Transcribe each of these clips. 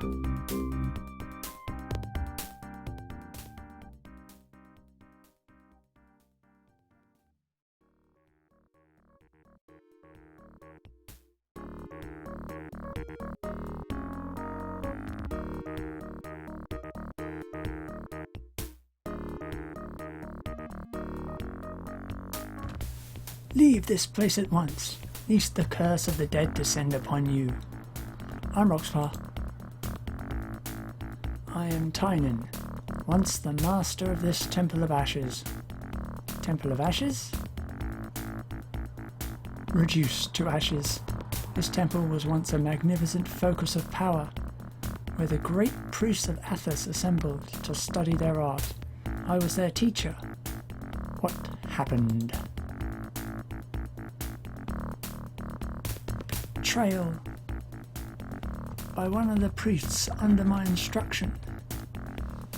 Leave this place at once, lest the curse of the dead descend upon you. I'm Roxfar. I am Tynan, once the master of this Temple of Ashes. Temple of Ashes? Reduced to ashes, this temple was once a magnificent focus of power, where the great priests of Athos assembled to study their art. I was their teacher. What happened? Betrayal by one of the priests under my instruction.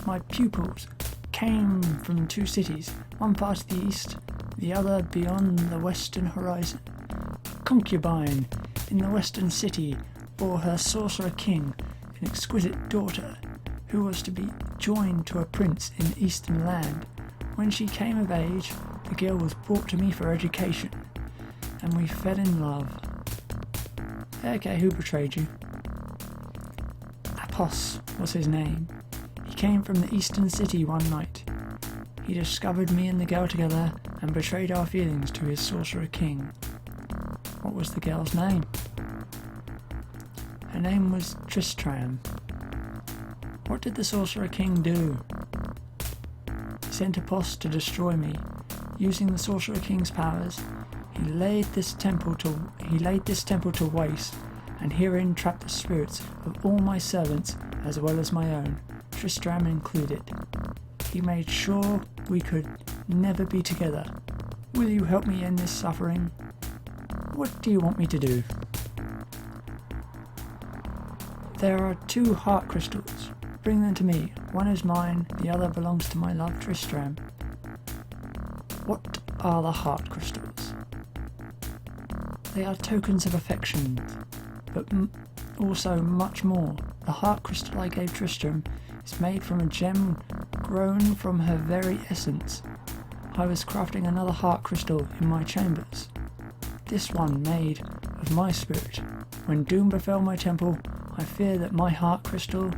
My pupils came from two cities, one far to the east, the other beyond the western horizon. A concubine in the western city bore her sorcerer king an exquisite daughter, who was to be joined to a prince in the eastern land. When she came of age, the girl was brought to me for education, and we fell in love. Okay, who betrayed you? Apos was his name. He came from the eastern city one night. He discovered me and the girl together and betrayed our feelings to his sorcerer king. What was the girl's name? Her name was Tristram. What did the sorcerer king do? He sent Apos to destroy me. Using the sorcerer king's powers, he laid this temple to waste, and herein trapped the spirits of all my servants as well as my own, Tristram included. He made sure we could never be together. Will you help me end this suffering? What do you want me to do? There are 2 heart crystals. Bring them to me. One is mine, the other belongs to my love Tristram. What are the heart crystals? They are tokens of affection, but also much more. The heart crystal I gave Tristram is made from a gem grown from her very essence. I was crafting another heart crystal in my chambers. This one made of my spirit. When doom befell my temple, I fear that my heart crystal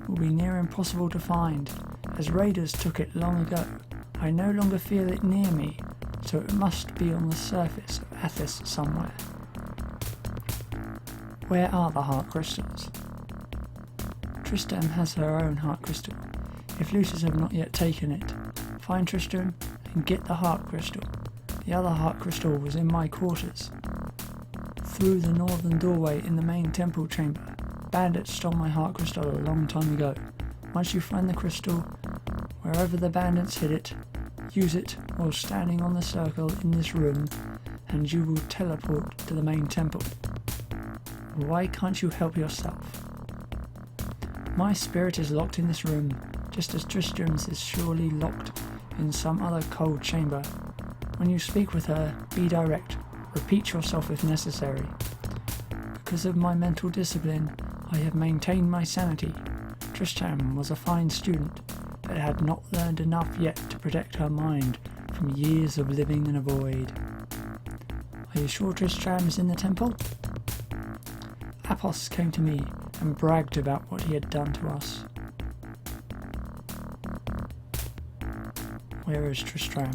will be near impossible to find, as raiders took it long ago. I no longer feel it near me, so it must be on the surface of Athos somewhere. Where are the heart crystals? Tristram has her own heart crystal. If looters have not yet taken it, find Tristram and get the heart crystal. The other heart crystal was in my quarters. Through the northern doorway in the main temple chamber, bandits stole my heart crystal a long time ago. Once you find the crystal, wherever the bandits hid it, use it while standing on the circle in this room, and you will teleport to the main temple. Why can't you help yourself? My spirit is locked in this room, just as Tristram's is surely locked in some other cold chamber. When you speak with her, be direct. Repeat yourself if necessary. Because of my mental discipline, I have maintained my sanity. Tristram was a fine student, but had not learned enough yet to protect her mind from years of living in a void. Are you sure Tristram is in the temple? Apos came to me and bragged about what he had done to us. Where is Tristram?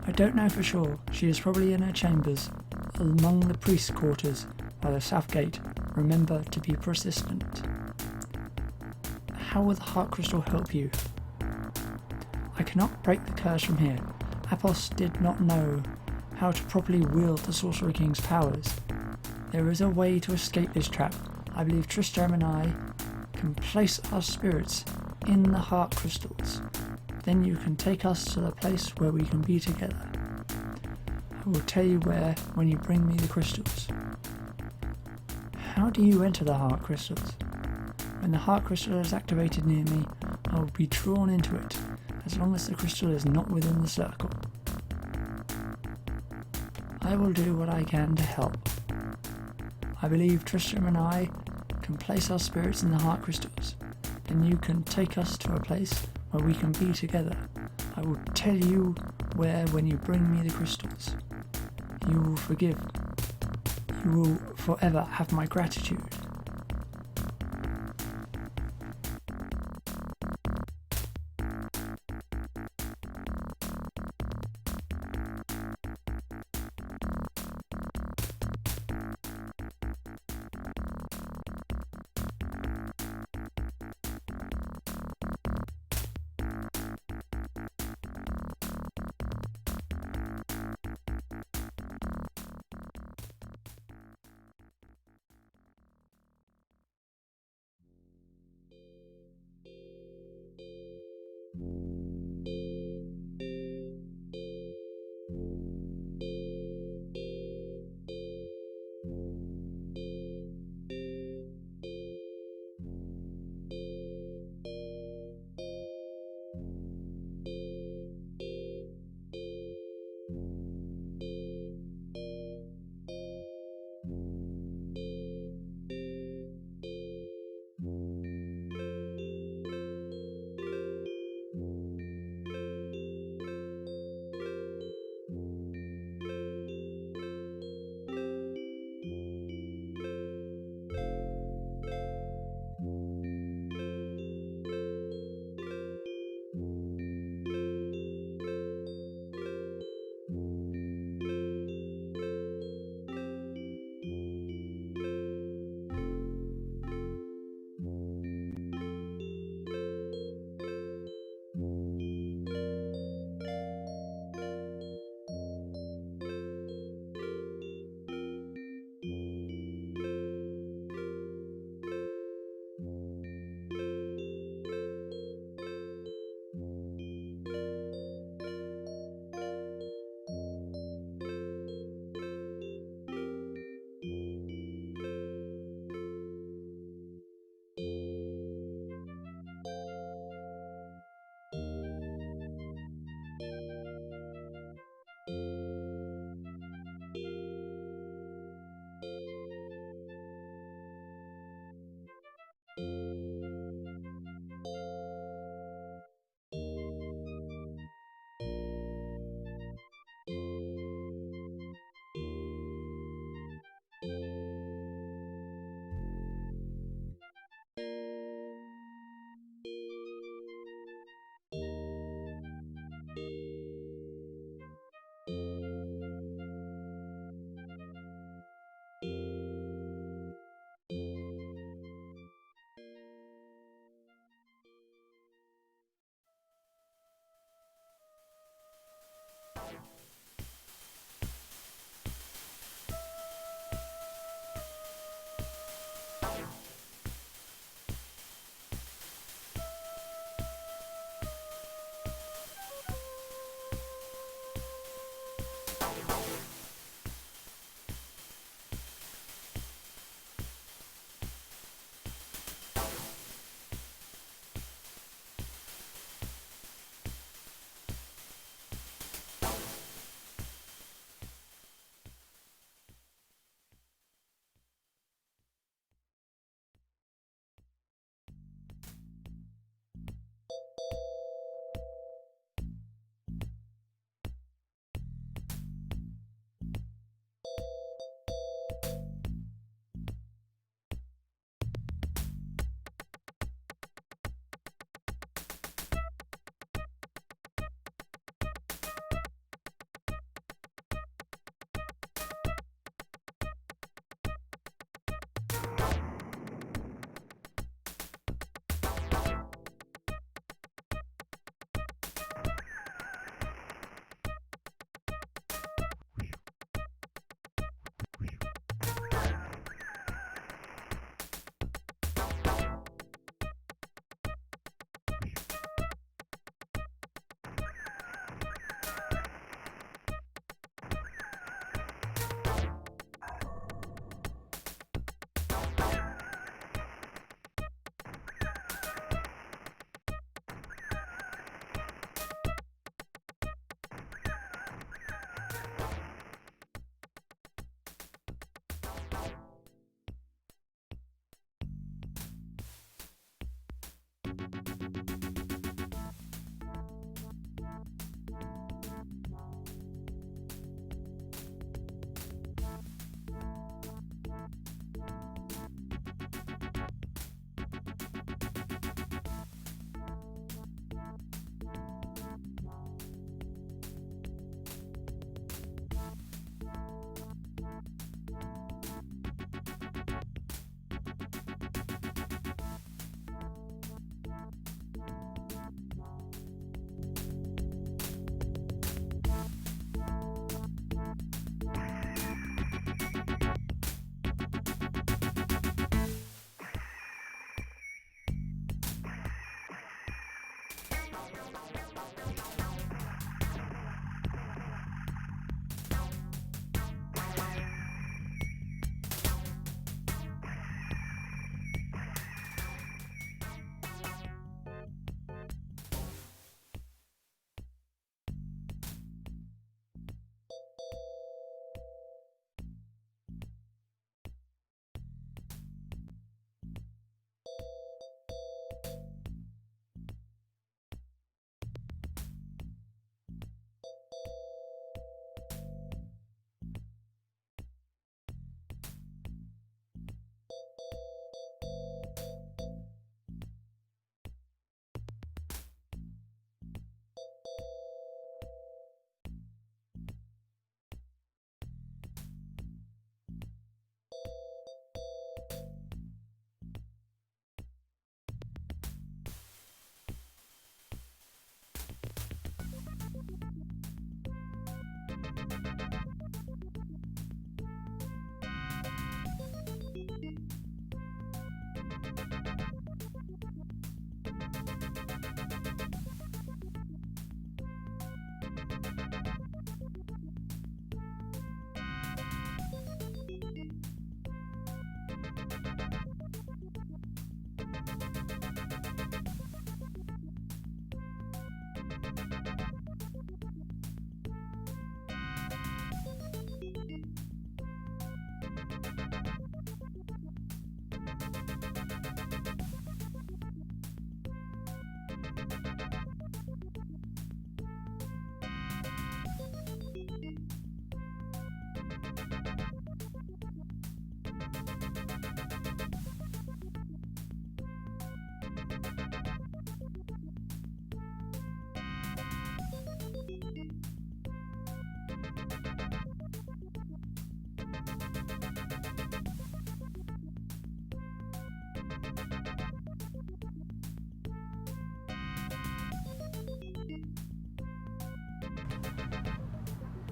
I don't know for sure. She is probably in her chambers, among the priest's quarters, by the south gate. Remember to be persistent. How will the heart crystal help you? I cannot break the curse from here. Apos did not know how to properly wield the Sorcerer King's powers. There is a way to escape this trap. I believe Tristram and I can place our spirits in the heart crystals. Then you can take us to the place where we can be together. I will tell you where when you bring me the crystals. How do you enter the heart crystals? When the heart crystal is activated near me, I will be drawn into it, as long as the crystal is not within the circle. I will do what I can to help. I believe Tristram and I can place our spirits in the heart crystals, then you can take us to a place where we can be together. I will tell you where when you bring me the crystals. You will forgive. You will forever have my gratitude.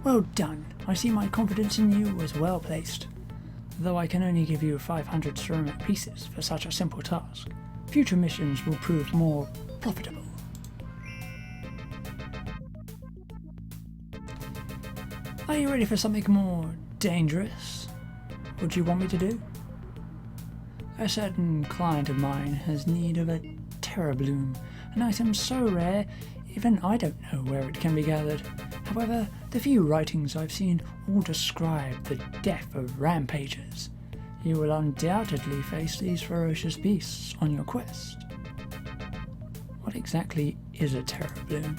Well done. I see my confidence in you was well placed. Though I can only give you 500 ceramic pieces for such a simple task, future missions will prove more profitable. Are you ready for something more dangerous? What do you want me to do? A certain client of mine has need of a terror bloom, an item so rare even I don't know where it can be gathered. However, the few writings I've seen all describe the death of rampagers. You will undoubtedly face these ferocious beasts on your quest. What exactly is a terror bloom?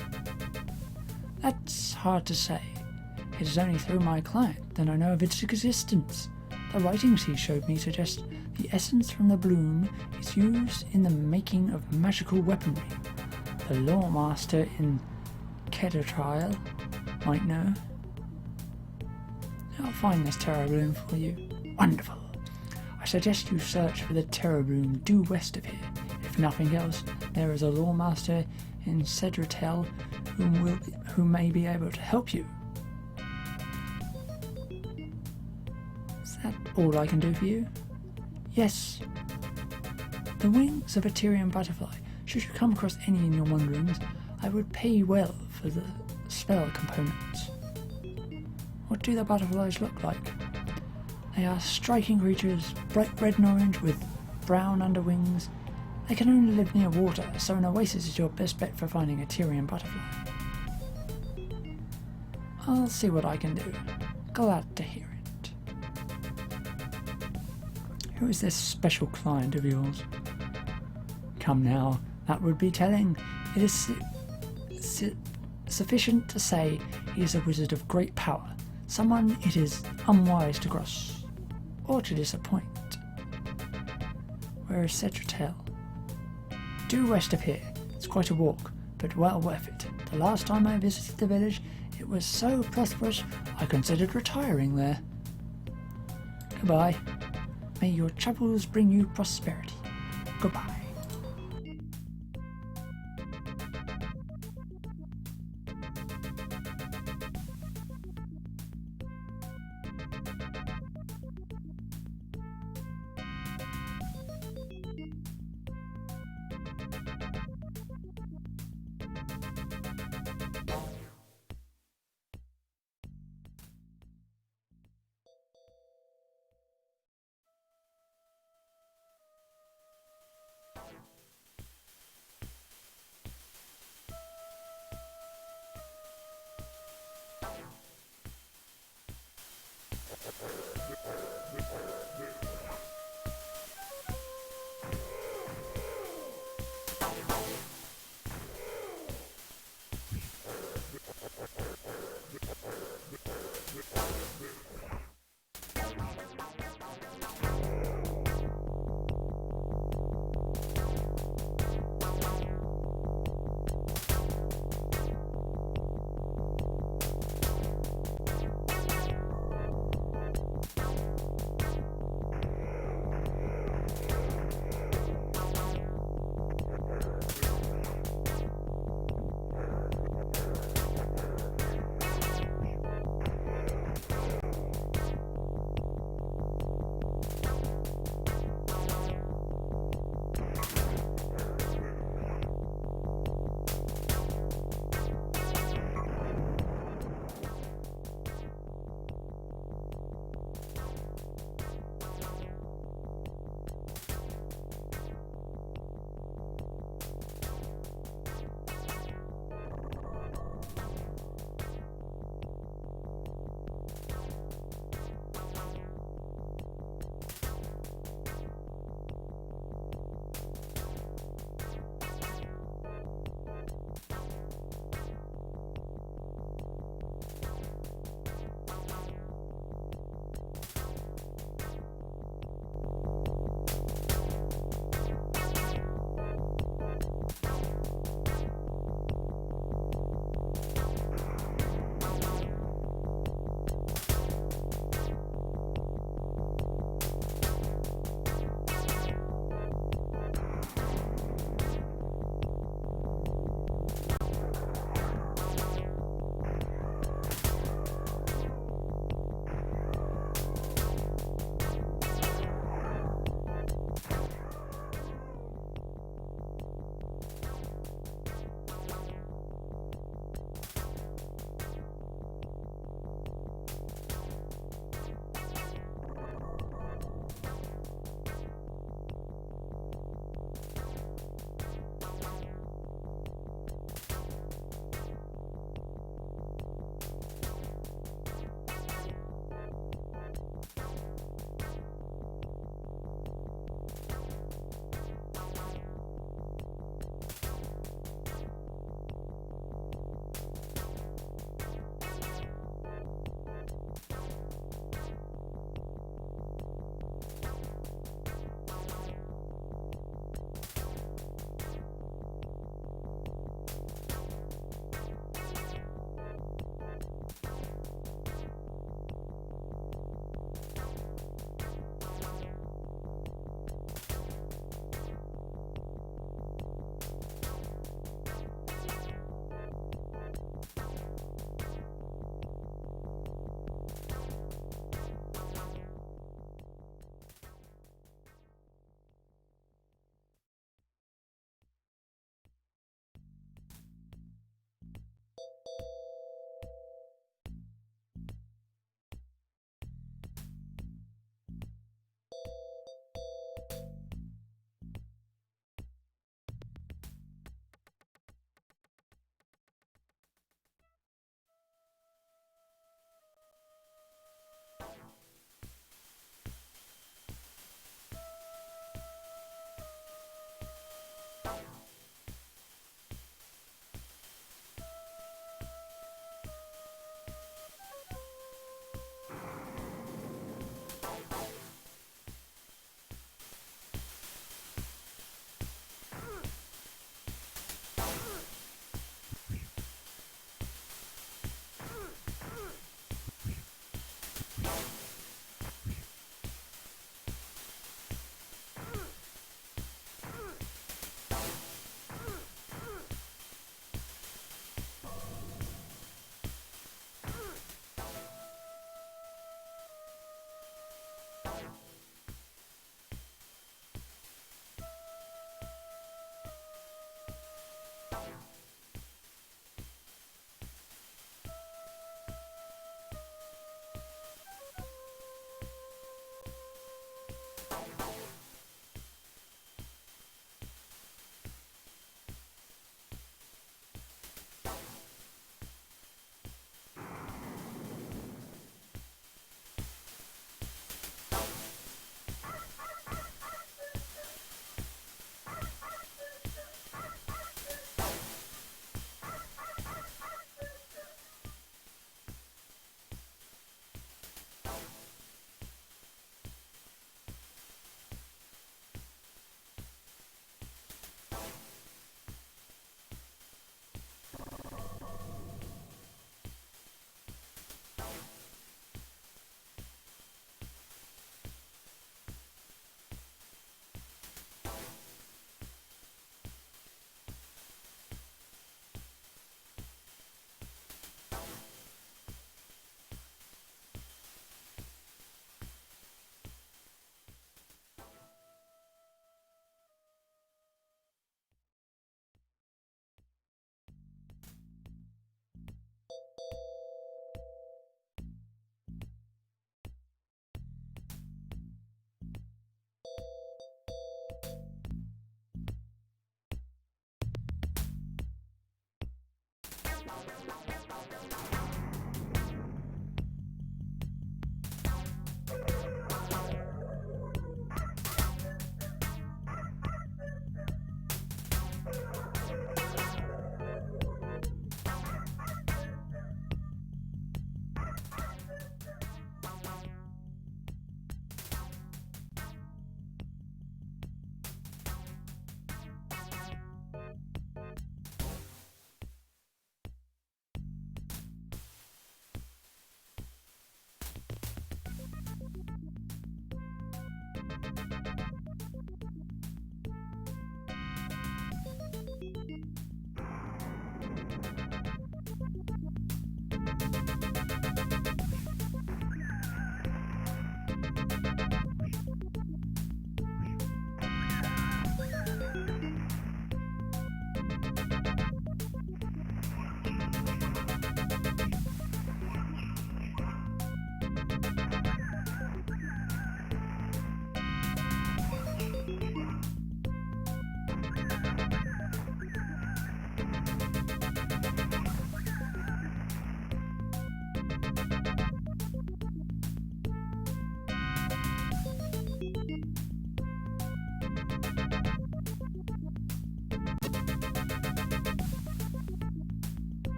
That's hard to say. It is only through my client that I know of its existence. The writings he showed me suggest the essence from the bloom is used in the making of magical weaponry. The lore master in Trial might know. I'll find this terror bloom for you. Wonderful. I suggest you search for the terror bloom due west of here. If nothing else, there is a lore master in Cedritel who may be able to help you. Is that all I can do for you? Yes. The wings of a Tyrian butterfly. Should you come across any in your wanderings, I would pay you well for the spell components. What do the butterflies look like? They are striking creatures, bright red and orange with brown underwings. They can only live near water, so an oasis is your best bet for finding a Tyrian butterfly. I'll see what I can do. Glad to hear it. Who is this special client of yours? Come now, That would be telling. It is sufficient to say he is a wizard of great power, someone it is unwise to cross, or to disappoint. Where is Cedritel? Due west of here. It's quite a walk, but well worth it. The last time I visited the village, it was so prosperous I considered retiring there. Goodbye. May your troubles bring you prosperity. Goodbye.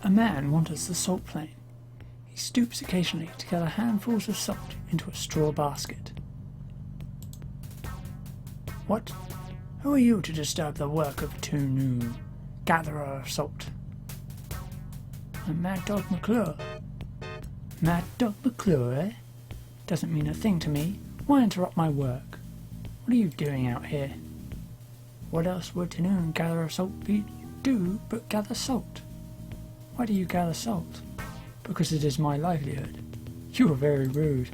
A man wanders the salt plain. He stoops occasionally to gather handfuls of salt into a straw basket. What? Who are you to disturb the work of two new gatherer of salt? I'm Mad Dog McClure. Mad Dog McClure, eh? Doesn't mean a thing to me. Why interrupt my work? What are you doing out here? What else would a new gatherer of salt do but gather salt? Why do you gather salt? Because it is my livelihood. You are very rude.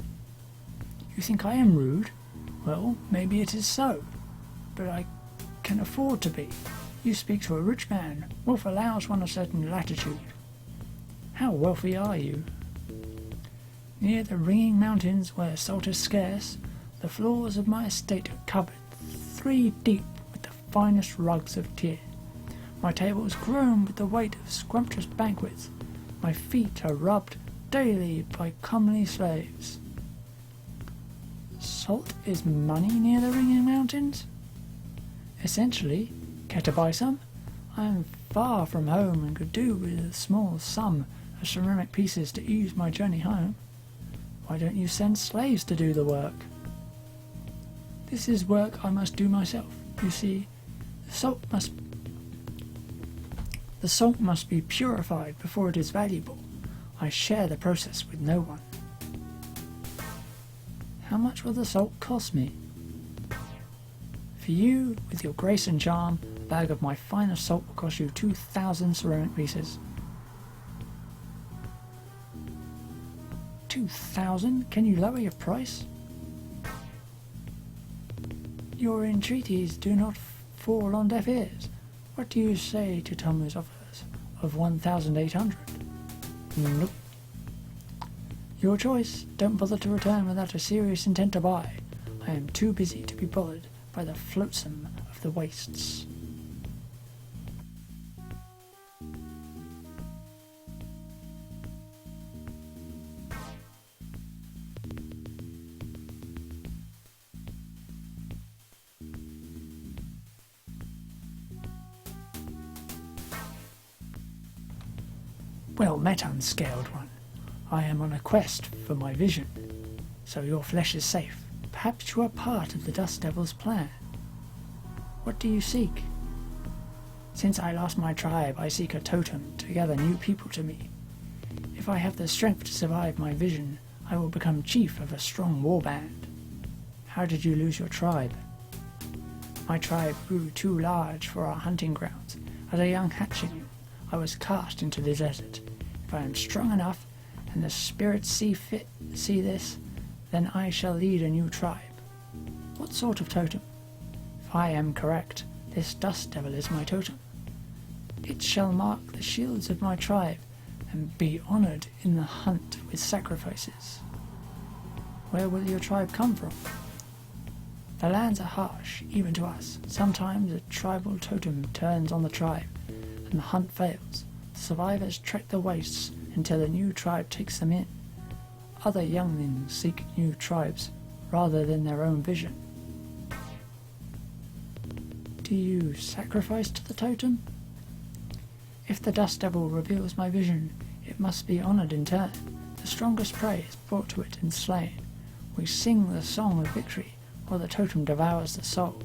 You think I am rude? Well, maybe it is so. But I can afford to be. You speak to a rich man. Wealth allows one a certain latitude. How wealthy are you? Near the ringing mountains where salt is scarce, the floors of my estate are covered 3 deep with the finest rugs of tear. My tables groan with the weight of scrumptious banquets. My feet are rubbed daily by comely slaves. Salt is money near the ringing mountains? Essentially, care to buy some? I am far from home and could do with a small sum of ceramic pieces to ease my journey home. Why don't you send slaves to do the work? This is work I must do myself. You see, the salt must be purified before it is valuable. I share the process with no one. How much will the salt cost me? For you, with your grace and charm, a bag of my finest salt will cost you 2,000 ceramic pieces. 2,000? Can you lower your price? Your entreaties do not fall on deaf ears. What do you say to Tomu's offers of 1,800? Nope. Your choice. Don't bother to return without a serious intent to buy. I am too busy to be bothered by the flotsam of the wastes. Well met, unscaled one. I am on a quest for my vision, so your flesh is safe. Perhaps you are part of the Dust Devil's plan. What do you seek? Since I lost my tribe, I seek a totem to gather new people to me. If I have the strength to survive my vision, I will become chief of a strong war band. How did you lose your tribe? My tribe grew too large for our hunting grounds. As a young hatchling, I was cast into the desert. If I am strong enough, and the spirits see this, then I shall lead a new tribe. What sort of totem? If I am correct, this Dust Devil is my totem. It shall mark the shields of my tribe, and be honoured in the hunt with sacrifices. Where will your tribe come from? The lands are harsh, even to us. Sometimes a tribal totem turns on the tribe, and the hunt fails. The survivors trek the wastes until a new tribe takes them in. Other younglings seek new tribes rather than their own vision. Do you sacrifice to the totem? If the dust devil reveals my vision, it must be honoured in turn. The strongest prey is brought to it and slain. We sing the song of victory, while the totem devours the soul.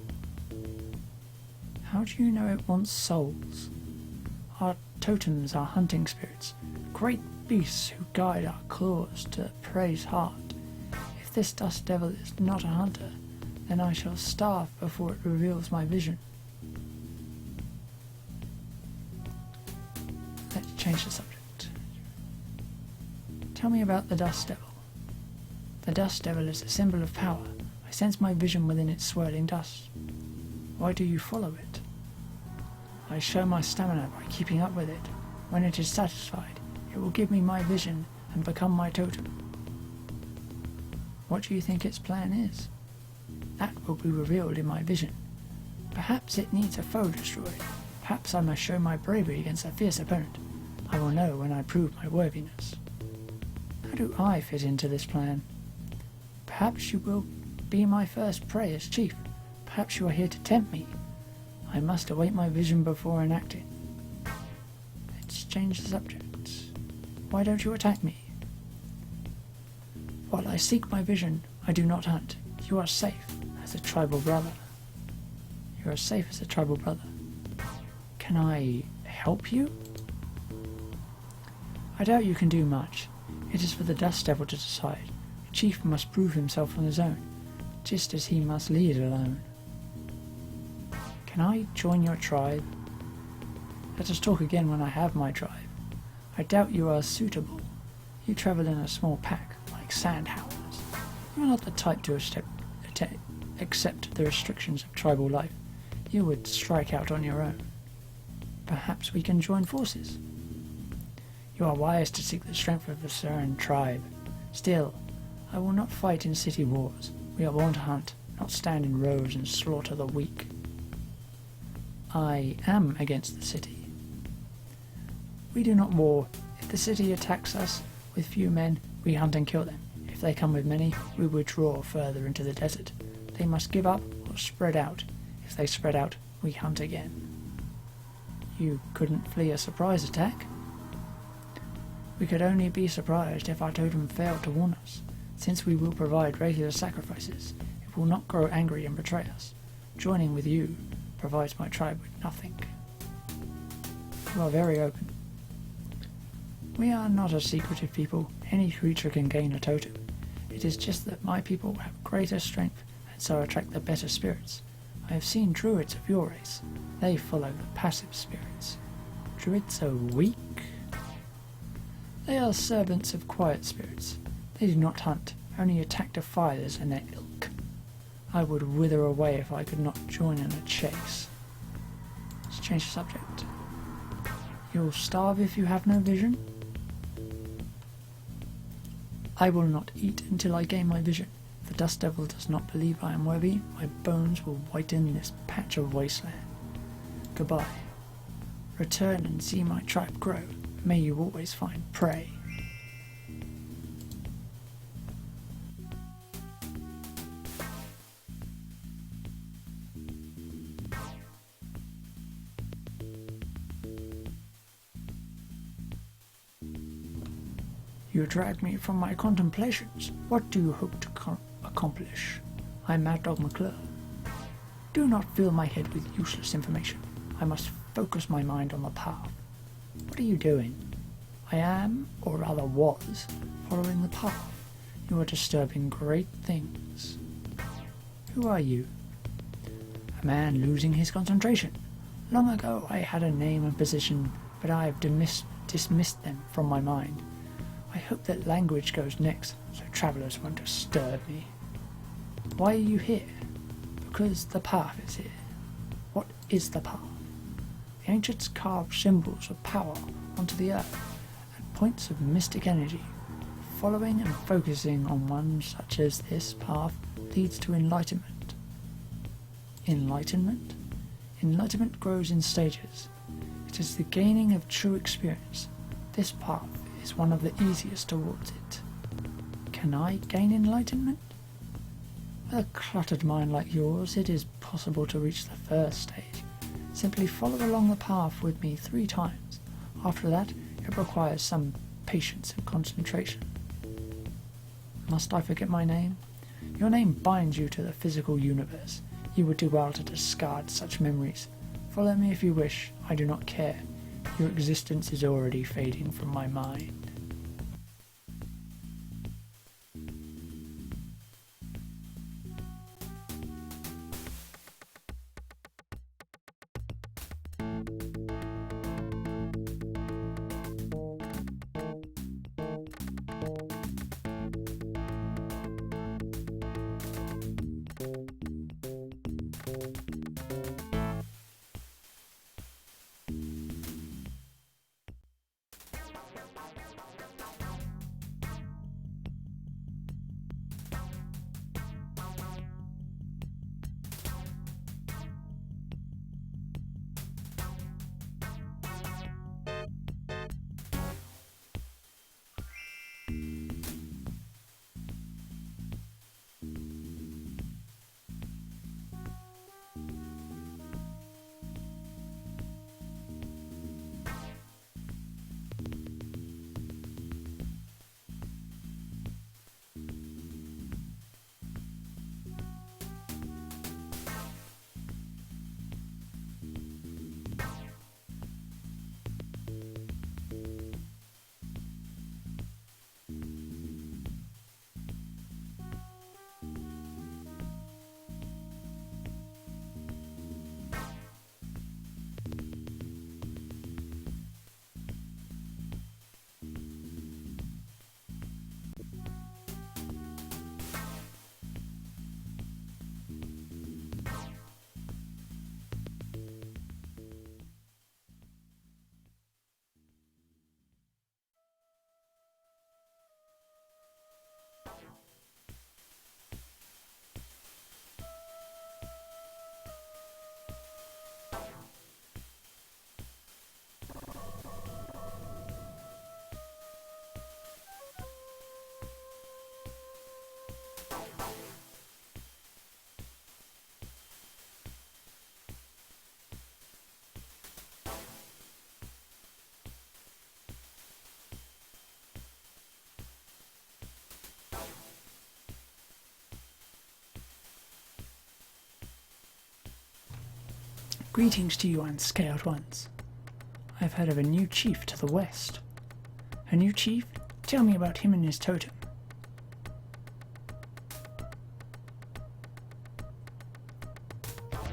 How do you know it wants souls? Our totems are hunting spirits, great beasts who guide our claws to the prey's heart. If this dust devil is not a hunter, then I shall starve before it reveals my vision. Let's change the subject. Tell me about the dust devil. The dust devil is a symbol of power. I sense my vision within its swirling dust. Why do you follow it? I show my stamina by keeping up with it. When it is satisfied, it will give me my vision and become my totem. What do you think its plan is? That will be revealed in my vision. Perhaps it needs a foe destroyed. Perhaps I must show my bravery against a fierce opponent. I will know when I prove my worthiness. How do I fit into this plan? Perhaps you will be my first prey as chief. Perhaps you are here to tempt me. I must await my vision before enacting. Let's change the subject. Why don't you attack me? While I seek my vision, I do not hunt. You are safe as a tribal brother. You are safe as a tribal brother. Can I help you? I doubt you can do much. It is for the dust devil to decide. A chief must prove himself on his own, just as he must lead alone. Can I join your tribe? Let us talk again when I have my tribe. I doubt you are suitable. You travel in a small pack, like sandhounds. You are not the type to accept the restrictions of tribal life. You would strike out on your own. Perhaps we can join forces. You are wise to seek the strength of a certain tribe. Still, I will not fight in city wars. We are born to hunt, not stand in rows and slaughter the weak. I am against the city. We do not war. If the city attacks us with few men, we hunt and kill them. If they come with many, we withdraw further into the desert. They must give up or spread out. If they spread out, we hunt again. You couldn't flee a surprise attack? We could only be surprised if our totem failed to warn us. Since we will provide regular sacrifices, it will not grow angry and betray us. Joining with you provides my tribe with nothing. You are very open. We are not a secretive people. Any creature can gain a totem. It is just that my people have greater strength and so attract the better spirits. I have seen druids of your race. They follow the passive spirits. Druids are weak? They are servants of quiet spirits. They do not hunt, only attack defilers and their ilk. I would wither away if I could not join in a chase. Let's change the subject. You'll starve if you have no vision? I will not eat until I gain my vision. If the dust devil does not believe I am worthy, my bones will whiten this patch of wasteland. Goodbye. Return and see my tribe grow. May you always find prey. You drag me from my contemplations. What do you hope to accomplish? I'm Mad Dog McClure. Do not fill my head with useless information. I must focus my mind on the path. What are you doing? I am, or rather was, following the path. You are disturbing great things. Who are you? A man losing his concentration. Long ago I had a name and position, but I have dismissed them from my mind. I hope that language goes next, so travellers won't disturb me. Why are you here? Because the path is here. What is the path? The ancients carved symbols of power onto the earth and points of mystic energy. Following and focusing on one such as this path leads to enlightenment. Enlightenment? Enlightenment grows in stages. It is the gaining of true experience. This path is one of the easiest towards it. Can I gain enlightenment? With a cluttered mind like yours, it is possible to reach the first stage. Simply follow along the path with me 3 times. After that, it requires some patience and concentration. Must I forget my name? Your name binds you to the physical universe. You would do well to discard such memories. Follow me if you wish, I do not care. Your existence is already fading from my mind. Greetings to you unscaled ones. I have heard of a new chief to the west. A new chief? Tell me about him and his totem.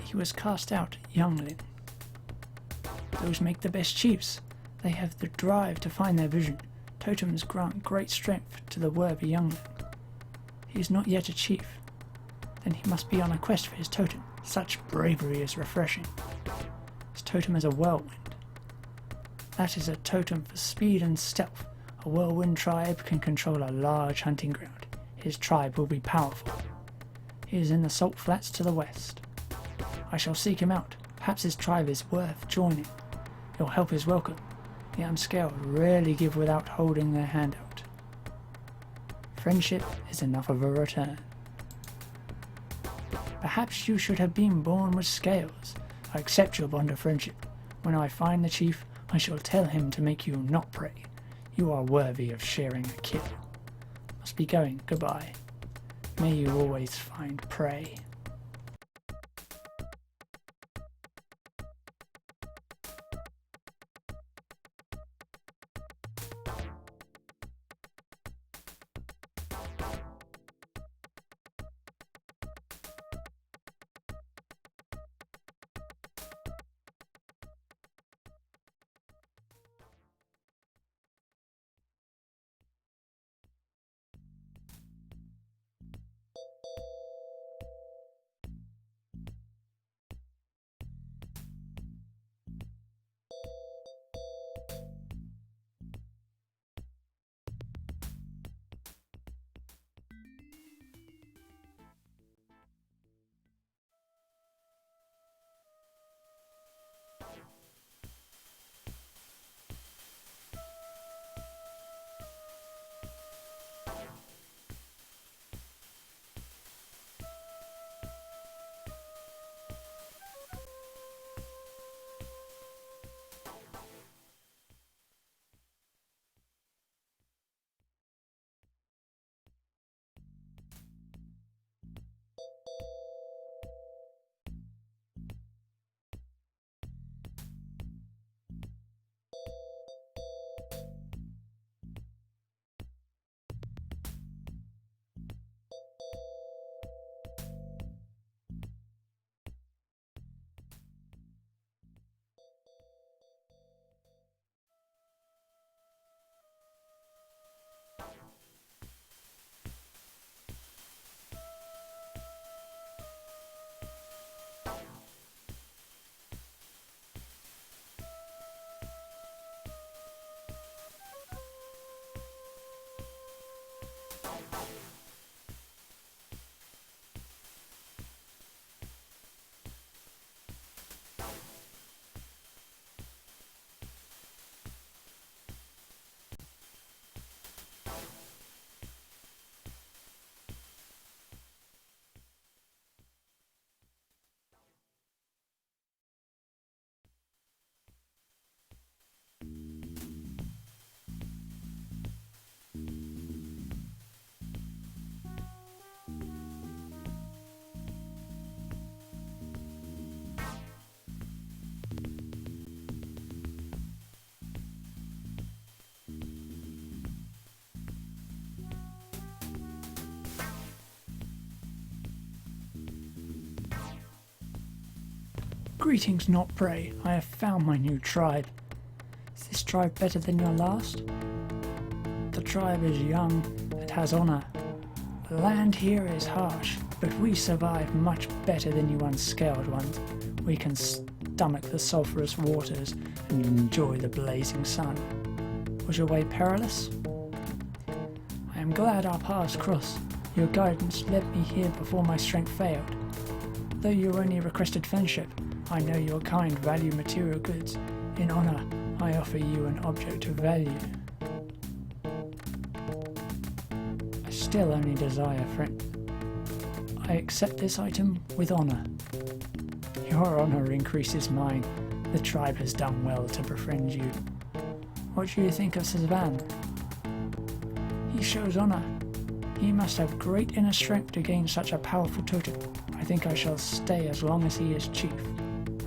He was cast out youngling. Those make the best chiefs. They have the drive to find their vision. Totems grant great strength to the worthy youngling. He is not yet a chief. Then he must be on a quest for his totem. Such bravery is refreshing. His totem is a whirlwind. That is a totem for speed and stealth. A whirlwind tribe can control a large hunting ground. His tribe will be powerful. He is in the salt flats to the west. I shall seek him out. Perhaps his tribe is worth joining. Your help is welcome. The unscaled rarely give without holding their hand out. Friendship is enough of a return. Perhaps you should have been born with scales. I accept your bond of friendship. When I find the chief, I shall tell him to make you not prey. You are worthy of sharing a kill. Must be going. Goodbye. May you always find prey. Greetings, not prey. I have found my new tribe. Is this tribe better than your last? The tribe is young and has honour. The land here is harsh, but we survive much better than you unscaled ones. We can stomach the sulphurous waters and enjoy the blazing sun. Was your way perilous? I am glad our paths crossed. Your guidance led me here before my strength failed. Though you only requested friendship, I know your kind value material goods. In honour, I offer you an object of value. I still only desire friend. I accept this item with honour. Your honour increases mine. The tribe has done well to befriend you. What do you think of Caravan? He shows honour. He must have great inner strength to gain such a powerful totem. I think I shall stay as long as he is chief.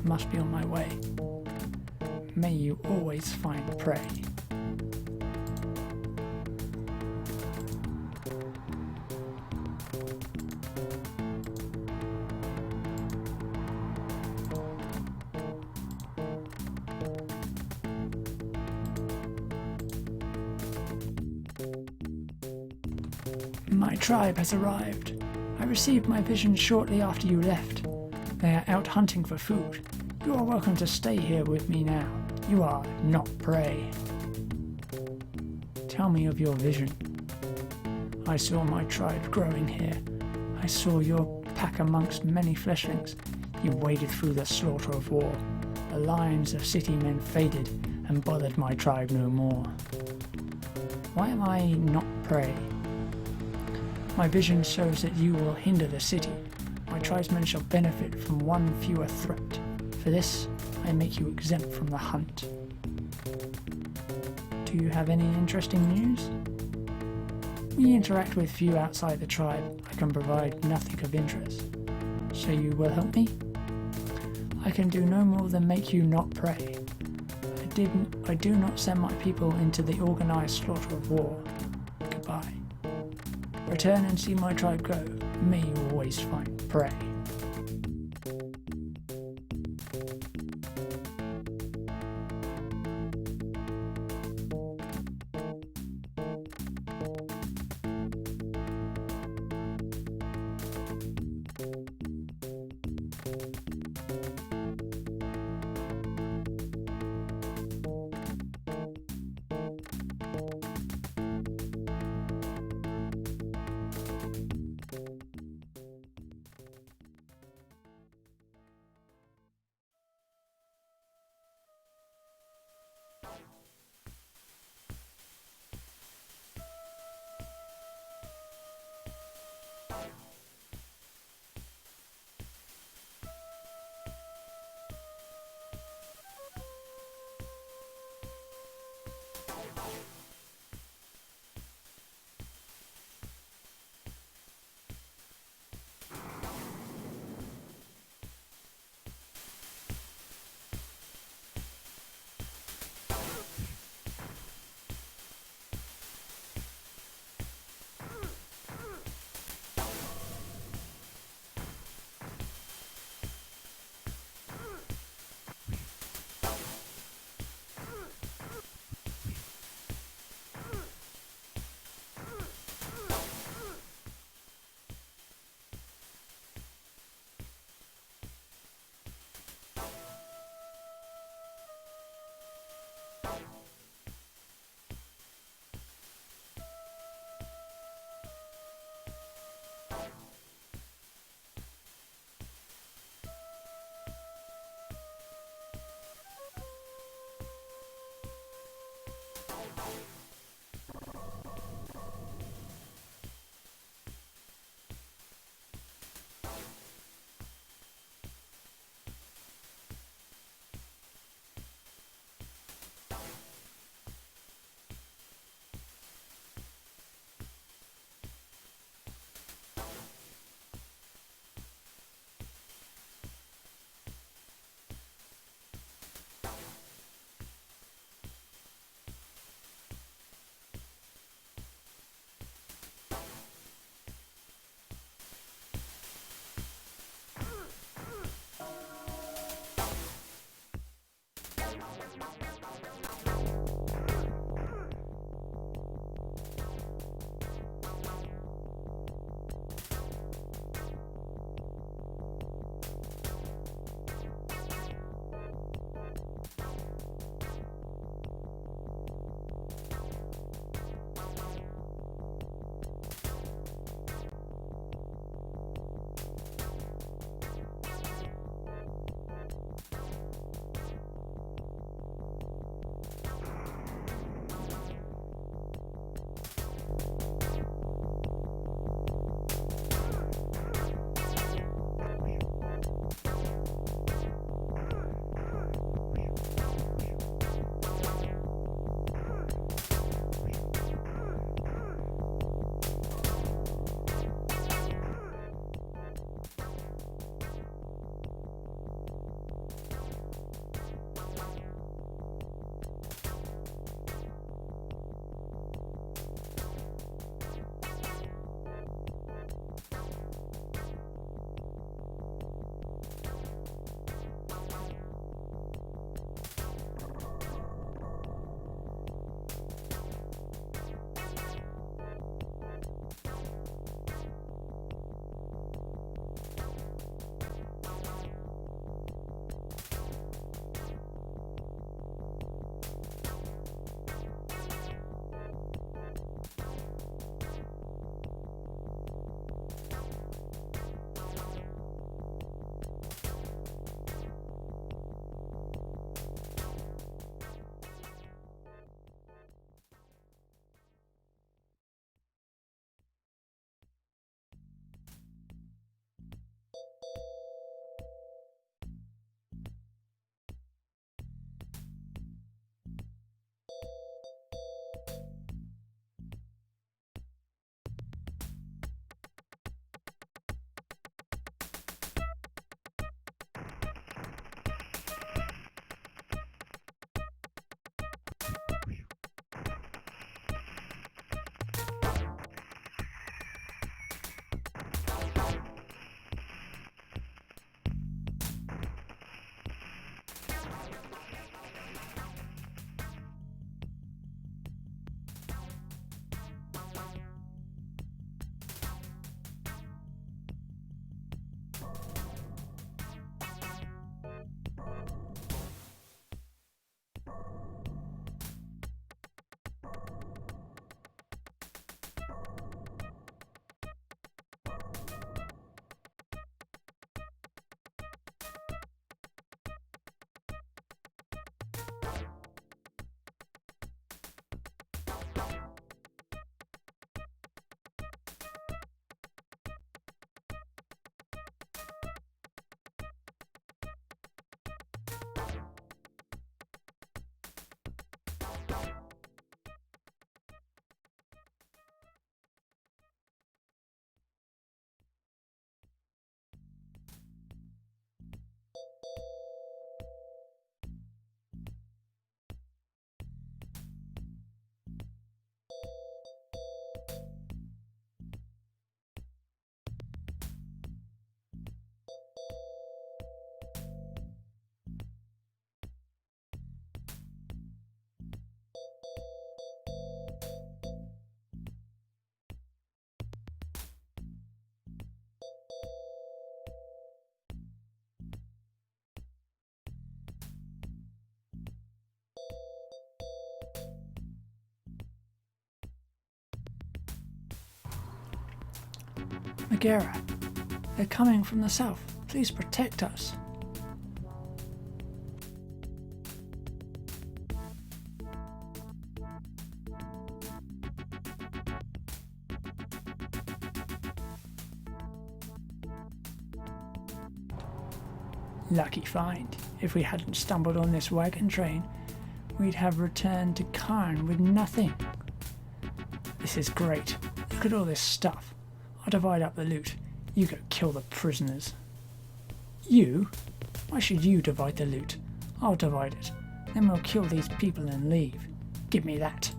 I must be on my way. May you always find prey. My tribe has arrived. I received my vision shortly after you left. They are out hunting for food. You are welcome to stay here with me now. You are not prey. Tell me of your vision. I saw my tribe growing here. I saw your pack amongst many fleshlings. You waded through the slaughter of war. The lines of city men faded and bothered my tribe no more. Why am I not prey? My vision shows that you will hinder the city. My tribesmen shall benefit from one fewer threat. For this, I make you exempt from the hunt. Do you have any interesting news? We interact with few outside the tribe. I can provide nothing of interest. So you will help me? I can do no more than make you not prey. I do not send my people into the organized slaughter of war. Goodbye. Return and see my tribe grow. May you always find prey. Megara, they're coming from the south. Please protect us. Lucky find. If we hadn't stumbled on this wagon train, we'd have returned to Karn with nothing. This is great. Look at all this stuff. I'll divide up the loot. You go kill the prisoners. You? Why should you divide the loot? I'll divide it. Then we'll kill these people and leave. Give me that.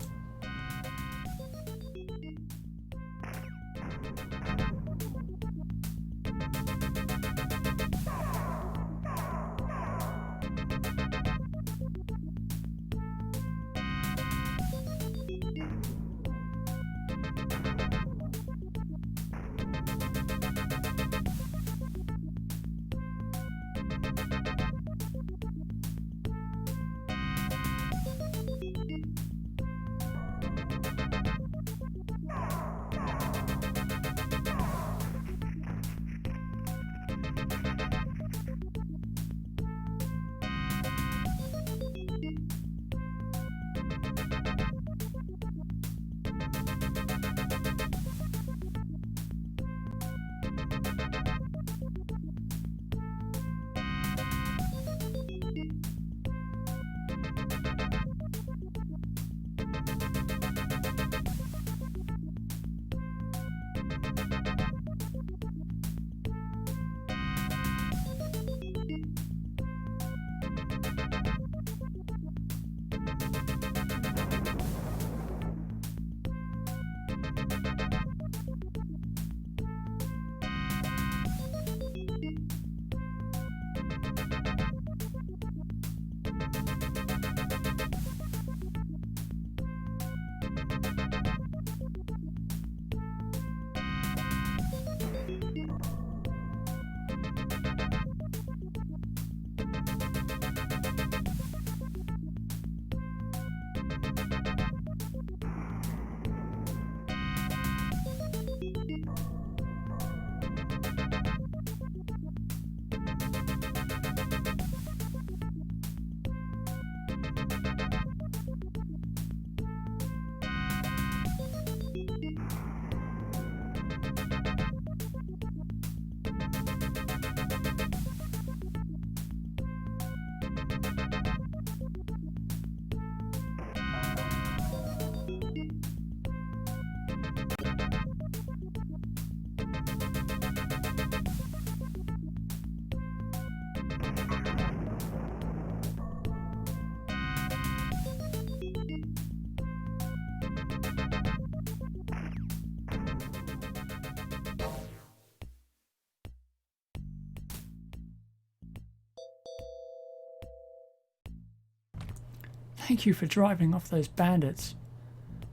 Thank you for driving off those bandits.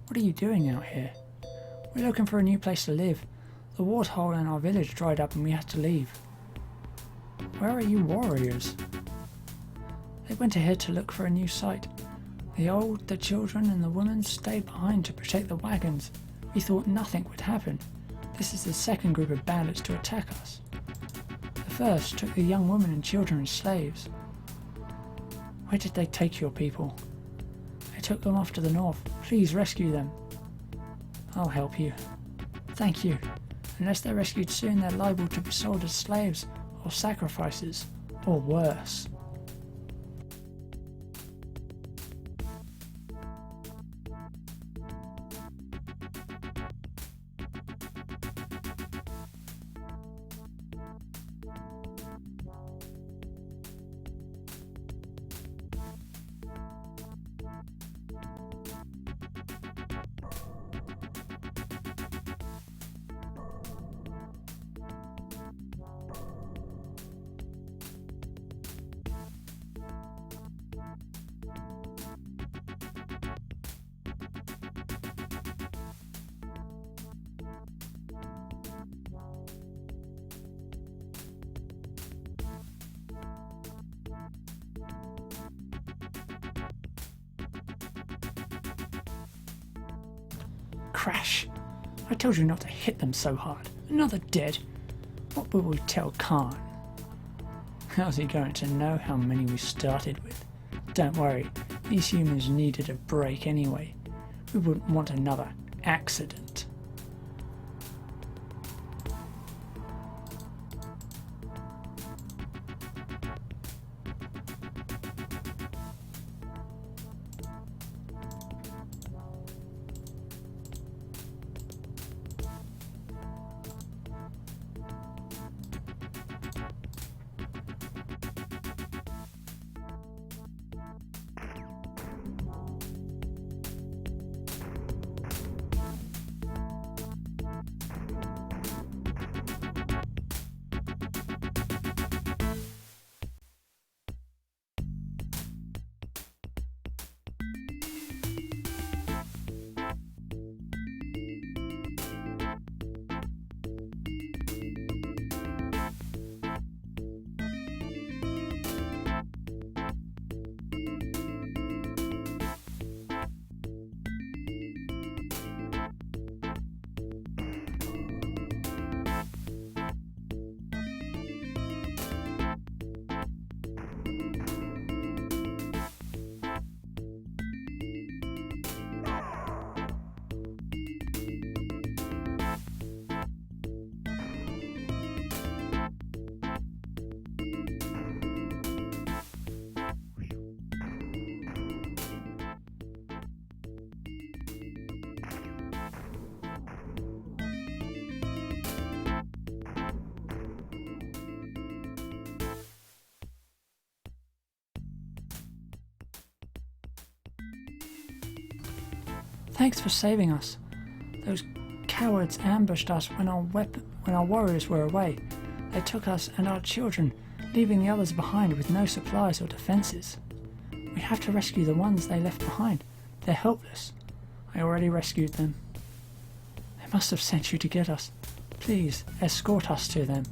What are you doing out here? We're looking for a new place to live. The waterhole in our village dried up and we had to leave. Where are you warriors? They went ahead to look for a new site. The old, the children and the women stayed behind to protect the wagons. We thought nothing would happen. This is the second group of bandits to attack us. The first took the young women and children as slaves. Where did they take your people? They took them off to the north. Please rescue them. I'll help you. Thank you. Unless they're rescued soon, they're liable to be sold as slaves or sacrifices, or worse. Crash! I told you not to hit them so hard. Another dead. What will we tell Khan? How's he going to know how many we started with? Don't worry, these humans needed a break anyway. We wouldn't want another accident. Thanks for saving us. Those cowards ambushed us when our warriors were away. They took us and our children, leaving the others behind with no supplies or defences. We have to rescue the ones they left behind. They're helpless. I already rescued them. They must have sent you to get us. Please, escort us to them.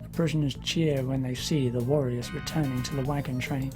The prisoners cheer when they see the warriors returning to the wagon train.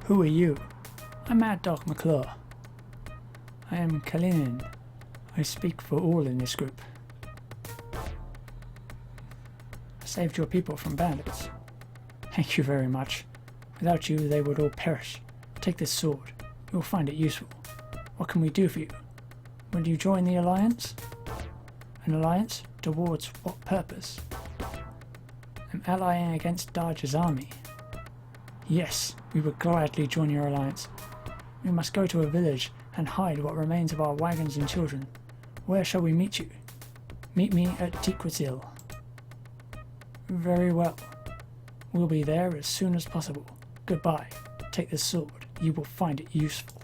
Who are you? I'm Mad Dog McClure. I am Kalinin. I speak for all in this group. I saved your people from bandits. Thank you very much. Without you, they would all perish. Take this sword. You'll find it useful. What can we do for you? Will you join the Alliance? An alliance? Towards what purpose? I'm allying against Darge's army. Yes, we would gladly join your alliance. We must go to a village and hide what remains of our wagons and children. Where shall we meet you? Meet me at Tiquetil. Very well. We'll be there as soon as possible. Goodbye. Take this sword. You will find it useful.